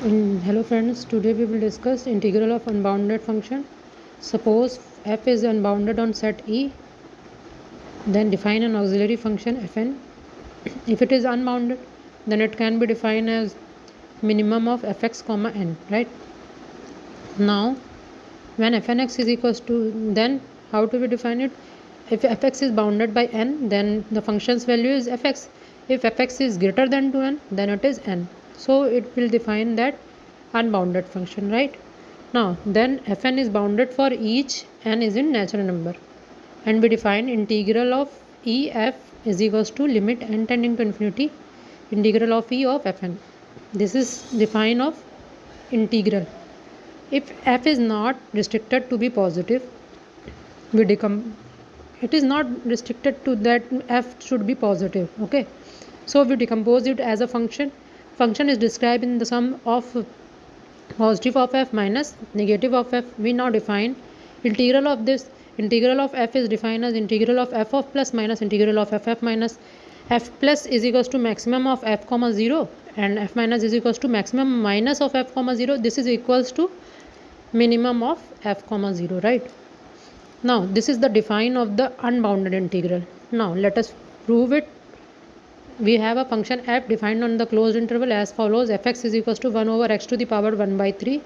Hello friends, today we will discuss integral of unbounded function. Suppose f is unbounded on set E, then define an auxiliary function fn. If it is unbounded, then it can be defined as minimum of fx comma n, right? Now when fnx is equals to, then how do we define it? If fx is bounded by n, then the function's value is fx. If fx is greater than to n, then it is n. So it will define that unbounded function, right? Now then fn is bounded for each n is in natural number, and we define integral of ef is equals to limit n tending to infinity integral of e of fn. This is define of integral. If f is not restricted to be positive, it is not restricted to that f should be positive, okay? So we decompose it as a function is described in the sum of positive of f minus negative of f. We now define integral of this. Integral of f is defined as integral of f of plus minus integral of f minus. F plus is equals to maximum of f comma 0, and f minus is equals to maximum minus of f comma 0. This is equals to minimum of f comma 0, right? Now this is the define of the unbounded integral. Now let us prove it. We have a function f defined on the closed interval as follows: fx is equals to 1 over x to the power 1 by 3.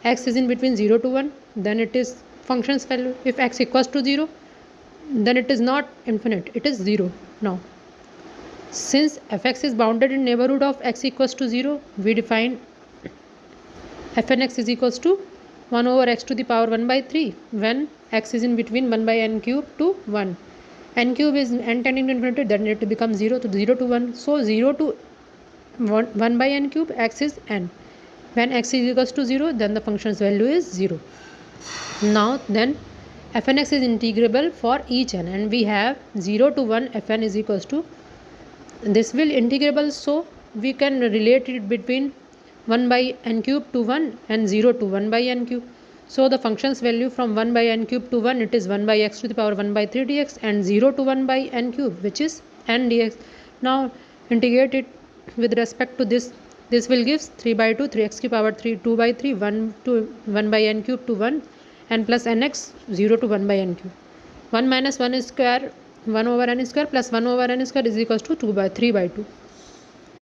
X is in between 0 to 1, then it is function's value. If x equals to 0, then it is not infinite, it is 0. Now since fx is bounded in neighborhood of x equals to 0, we define fnx is equals to 1 over x to the power 1 by 3 when x is in between 1 by n cube to 1. N cube is n tending to infinity, then it becomes 0 to 0 to 1. So 0 to 1 by n cube, x is n. When x is equals to 0, then the function's value is 0. Now then fnx is integrable for each n, and we have 0 to 1 fn is equals to, this will integrable, so we can relate it between 1 by n cube to 1 and 0 to 1 by n cube. So the function's value from 1 by n cube to 1, it is 1 by x to the power 1 by 3 dx, and 0 to 1 by n cube, which is n dx. Now integrate it with respect to this. This will give 3 by 2, 3x to power 3, 2 by 3, 1 to 1 by n cube to 1, and plus nx 0 to 1 by n cube. 1 minus 1 is square, 1 over n square plus 1 over n square is equals to 2 by 3 by 2.